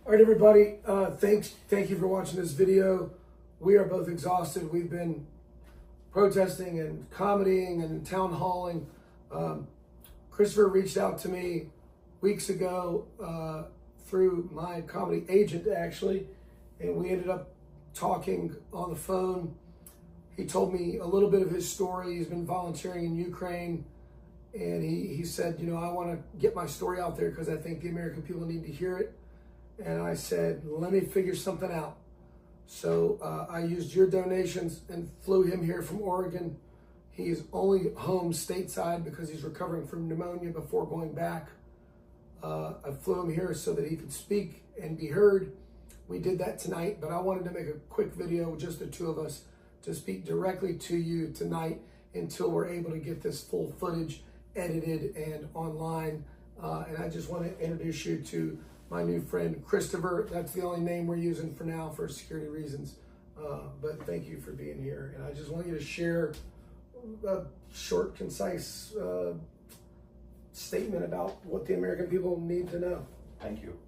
All right, everybody, thank you for watching this video. We are both exhausted. We've been protesting and commenting and town halling. Christopher reached out to me weeks ago through my comedy agent, actually, and we ended up talking on the phone. He told me a little bit of his story. He's been volunteering in Ukraine, and he said, I want to get my story out there because I think the American people need to hear it. And I said, let me figure something out. So I used your donations and flew him here from Oregon. He's only home stateside because he's recovering from pneumonia before going back. I flew him here so that he could speak and be heard. We did that tonight, but I wanted to make a quick video, just the two of us, to speak directly to you tonight until we're able to get this full footage edited and online. And I just want to introduce you to my new friend, Christopher. That's the only name we're using for now for security reasons. But thank you for being here. And I just want you to share a short, concise statement about what the American people need to know. Thank you.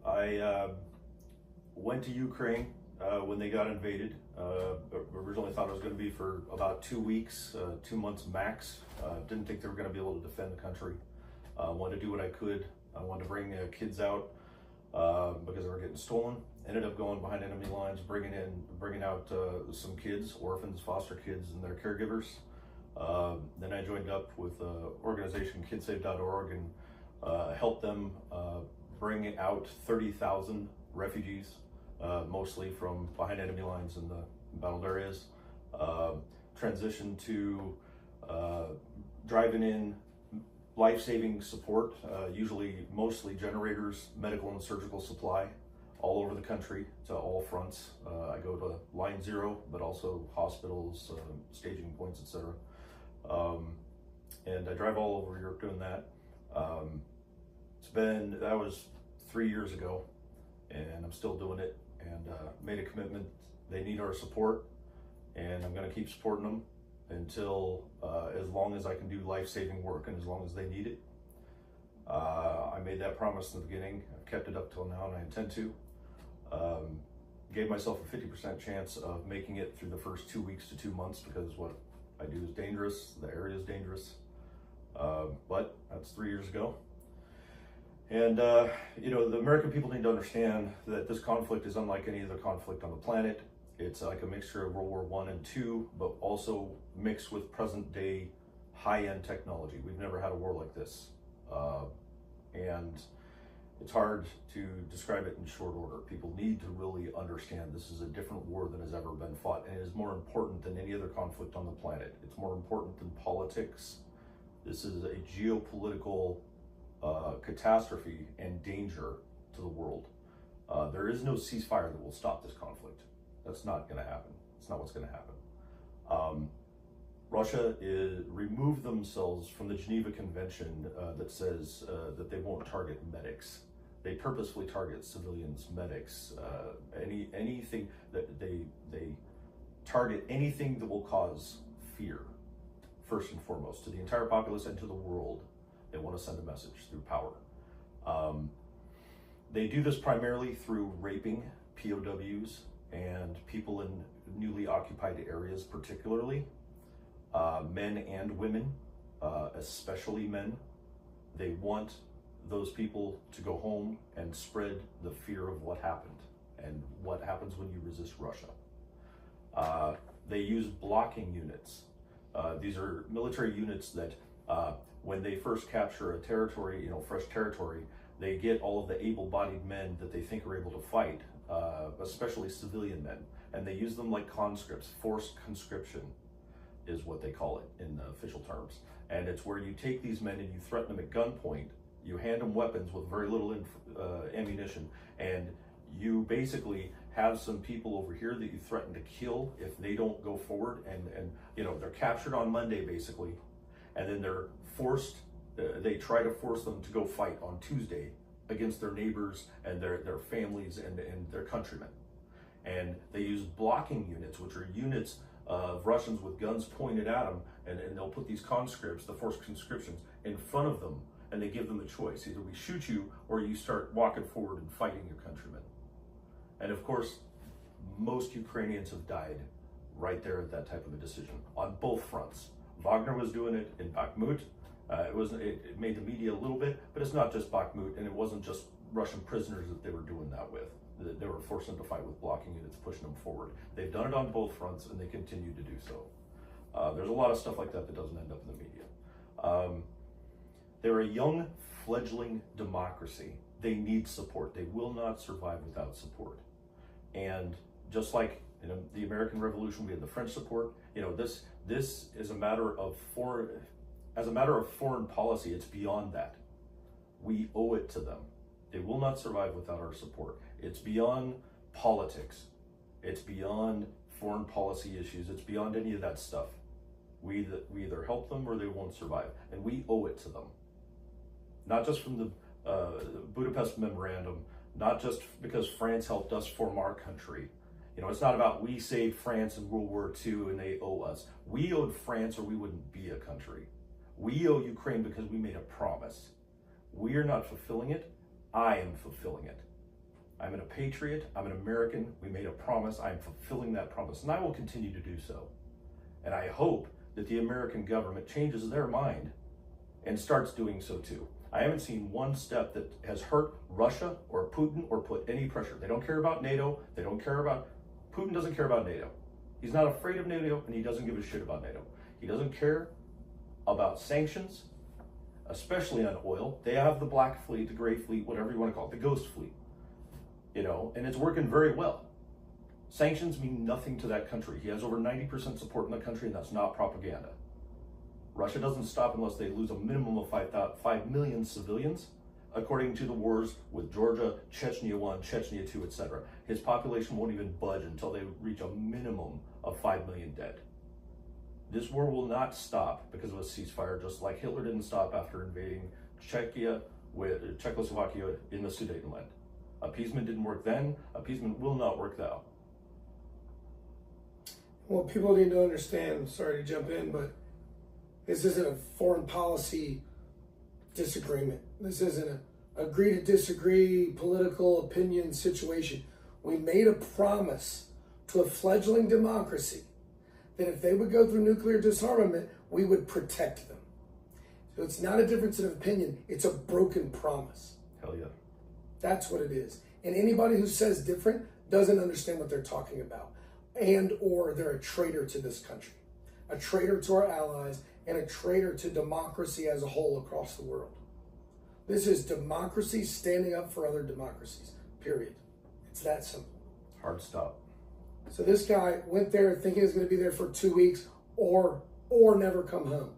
I went to Ukraine when they got invaded. Originally thought it was going to be for about 2 weeks, 2 months max. Didn't think they were going to be able to defend the country. Wanted to do what I could. I wanted to bring kids out because they were getting stolen. Ended up going behind enemy lines, bringing out some kids, orphans, foster kids, and their caregivers. Then I joined up with an organization, KidSave.org, and helped them bring out 30,000 refugees, mostly from behind enemy lines in the battled areas. Transition to driving in life-saving support, mostly generators, medical and surgical supply, all over the country to all fronts. I go to Line Zero, but also hospitals, staging points, etc. And I drive all over Europe doing that. That was 3 years ago, and I'm still doing it, and made a commitment. They need our support, and I'm going to keep supporting them until as long as I can do life-saving work and as long as they need it. I made that promise in the beginning. I've kept it up till now, and I intend to. Gave myself a 50% chance of making it through the first 2 weeks to 2 months because what I do is dangerous, the area is dangerous. But that's 3 years ago. And the American people need to understand that this conflict is unlike any other conflict on the planet. It's like a mixture of World War I and II, but also mixed with present day high-end technology. We've never had a war like this. And it's hard to describe it in short order. People need to really understand this is a different war than has ever been fought, and it is more important than any other conflict on the planet. It's more important than politics. This is a geopolitical catastrophe and danger to the world. There is no ceasefire that will stop this conflict. That's not going to happen. It's not what's going to happen. Russia removed themselves from the Geneva Convention that says that they won't target medics. They purposefully target civilians, medics, anything that they target anything that will cause fear, first and foremost, to the entire populace and to the world. They want to send a message through power. They do this primarily through raping POWs and people in newly occupied areas, particularly men and women, especially men. They want those people to go home and spread the fear of what happened and what happens when you resist Russia. They use blocking units. These are military units that when they first capture a territory, fresh territory, they get all of the able-bodied men that they think are able to fight, especially civilian men, and they use them like conscripts. Forced conscription is what they call it in official terms. And it's where you take these men and you threaten them at gunpoint, you hand them weapons with very little ammunition, and you basically have some people over here that you threaten to kill if they don't go forward, and they're captured on Monday basically, and then they're forced, they try to force them to go fight on Tuesday against their neighbors and their families and their countrymen. And they use blocking units, which are units of Russians with guns pointed at them, and they'll put these conscripts, the forced conscriptions, in front of them, and they give them the choice. Either we shoot you or you start walking forward and fighting your countrymen. And of course, most Ukrainians have died right there at that type of a decision on both fronts. Wagner was doing it in Bakhmut. It made the media a little bit, but it's not just Bakhmut, and it wasn't just Russian prisoners that they were doing that with. They were forcing them to fight with blocking units, pushing them forward. They've done it on both fronts, and they continue to do so. There's a lot of stuff like that that doesn't end up in the media. They're a young, fledgling democracy. They need support. They will not survive without support. And just like the American Revolution, we had the French support. This is a matter of foreign policy. It's beyond that. We owe it to them. They will not survive without our support. It's beyond politics. It's beyond foreign policy issues. It's beyond any of that stuff. We either help them or they won't survive, and we owe it to them. Not just from the Budapest Memorandum, not just because France helped us form our country. It's not about we saved France in World War II and they owe us. We owed France or we wouldn't be a country. We owe Ukraine because we made a promise. We are not fulfilling it. I am fulfilling it. I'm a patriot. I'm an American. We made a promise. I'm fulfilling that promise, and I will continue to do so. And I hope that the American government changes their mind and starts doing so too. I haven't seen one step that has hurt Russia or Putin or put any pressure. They don't care about NATO. Putin doesn't care about NATO. He's not afraid of NATO, and he doesn't give a shit about NATO. He doesn't care about sanctions, especially on oil. They have the Black Fleet, the Gray Fleet, whatever you want to call it, the Ghost Fleet, and it's working very well. Sanctions mean nothing to that country. He has over 90% support in the country, and that's not propaganda. Russia doesn't stop unless they lose a minimum of 5 million civilians, according to the wars with Georgia, Chechnya 1, Chechnya 2, etc. His population won't even budge until they reach a minimum of 5 million dead. This war will not stop because of a ceasefire, just like Hitler didn't stop after invading Czechoslovakia in the Sudetenland. Appeasement didn't work then. Appeasement will not work now. Well, people need to understand, sorry to jump in, but this isn't a foreign policy disagreement. This isn't an agree to disagree political opinion situation. We made a promise to a fledgling democracy that if they would go through nuclear disarmament, we would protect them. So it's not a difference in opinion, it's a broken promise. Hell yeah. That's what it is. And anybody who says different doesn't understand what they're talking about, and or they're a traitor to this country, a traitor to our allies, and a traitor to democracy as a whole across the world. This is democracy standing up for other democracies, period. It's that simple. Hard stop. So this guy went there thinking he was going to be there for 2 weeks or never come home.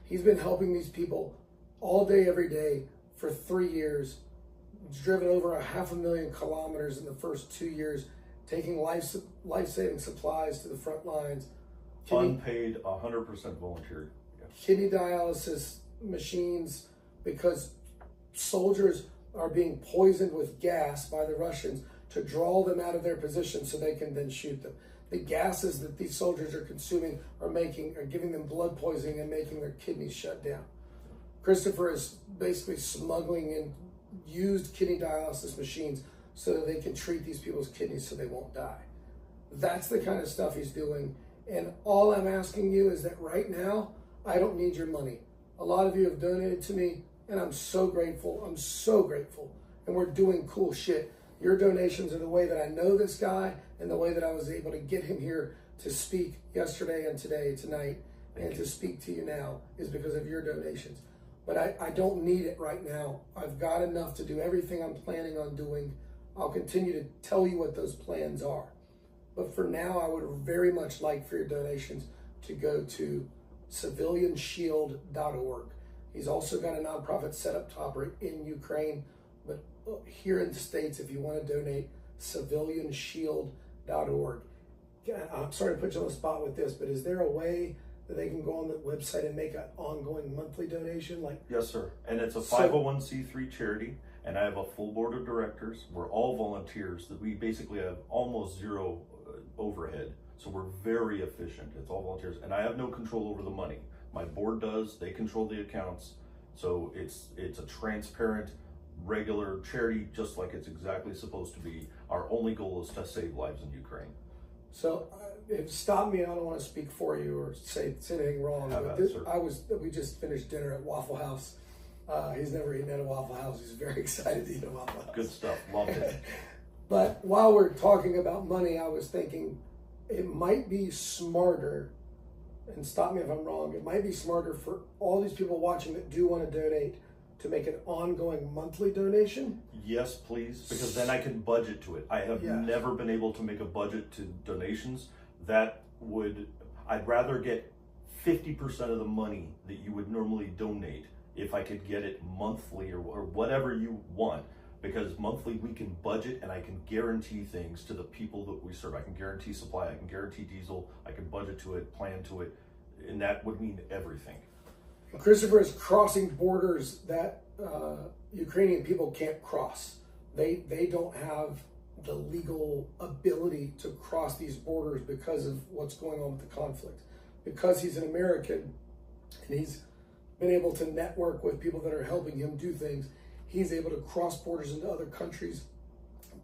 He's been helping these people all day, every day for 3 years. He's driven over 500,000 kilometers in the first 2 years, taking life-saving supplies to the front lines. Unpaid, 100% volunteer. Yeah. Kidney dialysis machines, because soldiers are being poisoned with gas by the Russians to draw them out of their position so they can then shoot them. The gases that these soldiers are consuming are giving them blood poisoning and making their kidneys shut down. Christopher is basically smuggling in used kidney dialysis machines so that they can treat these people's kidneys so they won't die. That's the kind of stuff he's doing. And all I'm asking you is that right now, I don't need your money. A lot of you have donated to me, and I'm so grateful. I'm so grateful. And we're doing cool shit. Your donations are the way that I know this guy and the way that I was able to get him here to speak yesterday and today, tonight, and to speak to you now is because of your donations. But I don't need it right now. I've got enough to do everything I'm planning on doing. I'll continue to tell you what those plans are. But for now, I would very much like for your donations to go to civilianshield.org. He's also got a nonprofit set up top right in Ukraine. But here in the States, if you want to donate, civilianshield.org. I'm sorry to put you on the spot with this, but is there a way that they can go on the website and make an ongoing monthly donation? Yes, sir. And it's a 501c3 charity, and I have a full board of directors. We're all volunteers. That we basically have almost zero overhead, so we're very efficient. It's all volunteers, and I have no control over the money. My board does. They control the accounts. So it's a transparent, regular charity, just like it's exactly supposed to be. Our only goal is to save lives in Ukraine. So, stop me. I don't want to speak for you or say anything wrong. How But about it, sir? we just finished dinner at Waffle House. He's never eaten at a Waffle House. He's very excited to eat at a Waffle House. Good stuff. Loved it. But while we're talking about money, I was thinking it might be smarter, and stop me if I'm wrong, it might be smarter for all these people watching that do want to donate to make an ongoing monthly donation. Yes, please, because then I can budget to it. I have Yeah. never been able to make a budget to donations. I'd rather get 50% of the money that you would normally donate if I could get it monthly or whatever you want. Because monthly we can budget and I can guarantee things to the people that we serve. I can guarantee supply, I can guarantee diesel, I can budget to it, plan to it, and that would mean everything. Christopher is crossing borders that Ukrainian people can't cross. They don't have the legal ability to cross these borders because of what's going on with the conflict. Because he's an American and he's been able to network with people that are helping him do things, he's able to cross borders into other countries,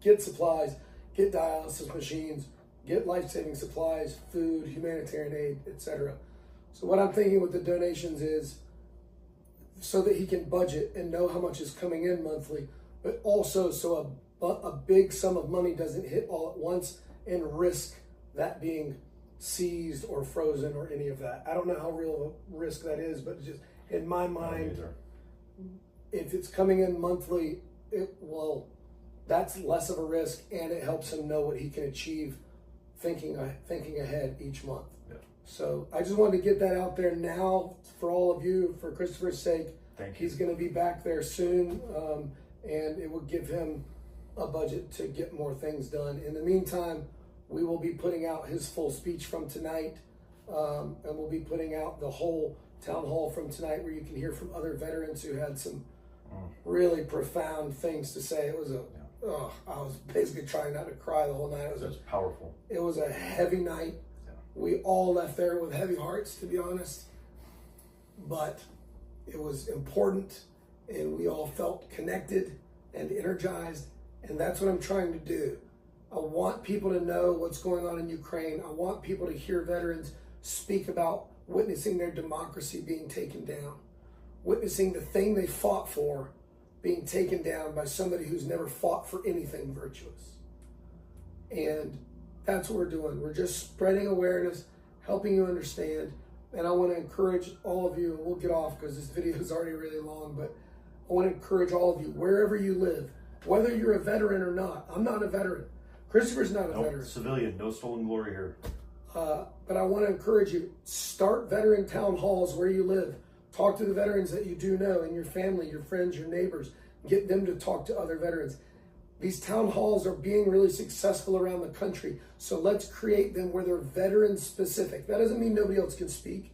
get supplies, get dialysis machines, get life-saving supplies, food, humanitarian aid, etc. So what I'm thinking with the donations is so that he can budget and know how much is coming in monthly, but also so a big sum of money doesn't hit all at once and risk that being seized or frozen or any of that. I don't know how real of a risk that is, but just in my mind, if it's coming in monthly, that's less of a risk, and it helps him know what he can achieve thinking ahead each month. Yeah. So I just wanted to get that out there now for all of you, for Christopher's sake. Thank you. He's going to be back there soon, and it will give him a budget to get more things done. In the meantime, we will be putting out his full speech from tonight, and we'll be putting out the whole town hall from tonight, where you can hear from other veterans who had some really profound things to say. It was I was basically trying not to cry the whole night. It was powerful. It was a heavy night. Yeah. We all left there with heavy hearts, to be honest. But it was important, and we all felt connected and energized, and that's what I'm trying to do. I want people to know what's going on in Ukraine. I want people to hear veterans speak about witnessing their democracy being taken down, witnessing the thing they fought for being taken down by somebody who's never fought for anything virtuous. And that's what we're doing. We're just spreading awareness, helping you understand. And I want to encourage all of you, and we'll get off because this video is already really long, but I want to encourage all of you, wherever you live, whether you're a veteran or not. I'm not a veteran. Christopher's not a veteran. Civilian, no stolen glory here. But I want to encourage you, start veteran town halls where you live. Talk to the veterans that you do know in your family, your friends, your neighbors. Get them to talk to other veterans. These town halls are being really successful around the country. So let's create them where they're veteran specific. That doesn't mean nobody else can speak,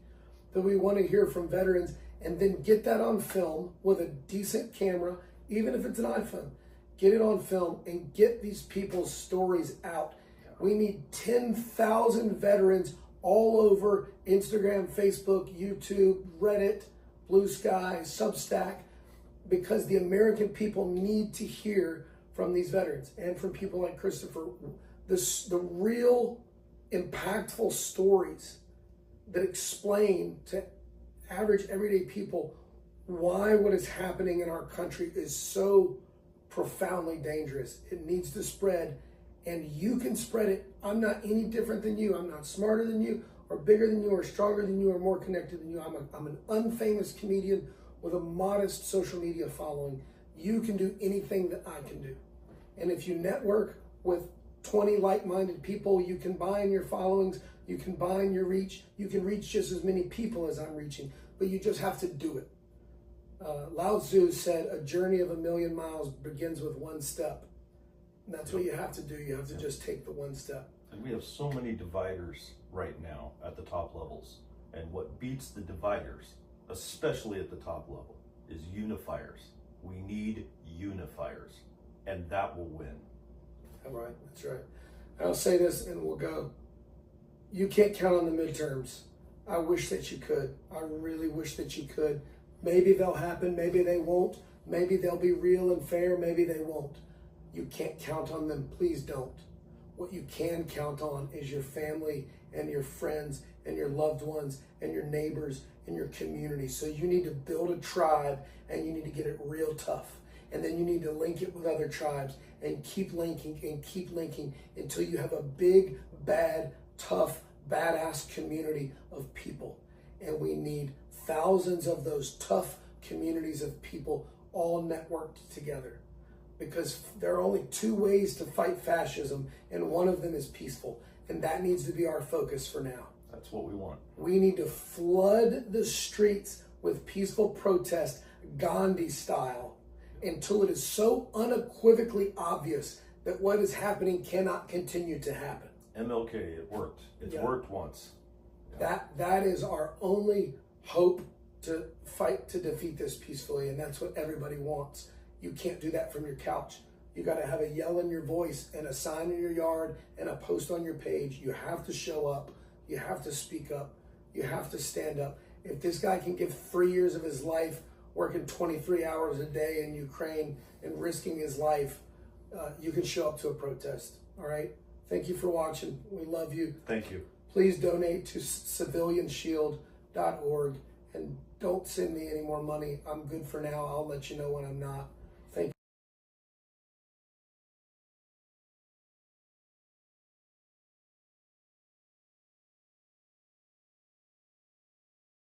but we want to hear from veterans, and then get that on film with a decent camera, even if it's an iPhone. Get it on film and get these people's stories out. We need 10,000 veterans all over Instagram, Facebook, YouTube, Reddit, Blue Sky, Substack, because the American people need to hear from these veterans and from people like Christopher, the real impactful stories that explain to average everyday people why what is happening in our country is so profoundly dangerous. It needs to spread, and you can spread it. I'm not any different than you. I'm not smarter than you, or bigger than you, or stronger than you, or more connected than you. I'm an unfamous comedian with a modest social media following. You can do anything that I can do. And if you network with 20 like-minded people, you combine your followings, you combine your reach, you can reach just as many people as I'm reaching, but you just have to do it. Lao Tzu said, a journey of 1,000,000 miles begins with one step. And that's what you have to do. You have to just take the one step. And we have so many dividers right now at the top levels. And what beats the dividers, especially at the top level, is unifiers. We need unifiers, and that will win. All right, that's right. I'll say this and we'll go. You can't count on the midterms. I wish that you could. I really wish that you could. Maybe they'll happen, maybe they won't. Maybe they'll be real and fair, maybe they won't. You can't count on them. Please don't. What you can count on is your family and your friends and your loved ones and your neighbors and your community. So you need to build a tribe, and you need to get it real tough. And then you need to link it with other tribes and keep linking until you have a big, bad, tough, badass community of people. And we need thousands of those tough communities of people all networked together. Because there are only two ways to fight fascism, and one of them is peaceful. And that needs to be our focus for now. That's what we want. We need to flood the streets with peaceful protest, Gandhi style, until it is so unequivocally obvious that what is happening cannot continue to happen. MLK, it worked. It's worked once. That is our only hope to fight to defeat this peacefully, and that's what everybody wants. You can't do that from your couch. You got to have a yell in your voice and a sign in your yard and a post on your page. You have to show up. You have to speak up. You have to stand up. If this guy can give 3 years of his life working 23 hours a day in Ukraine and risking his life, you can show up to a protest. All right? Thank you for watching. We love you. Thank you. Please donate to civilianshield.org, and don't send me any more money. I'm good for now. I'll let you know when I'm not.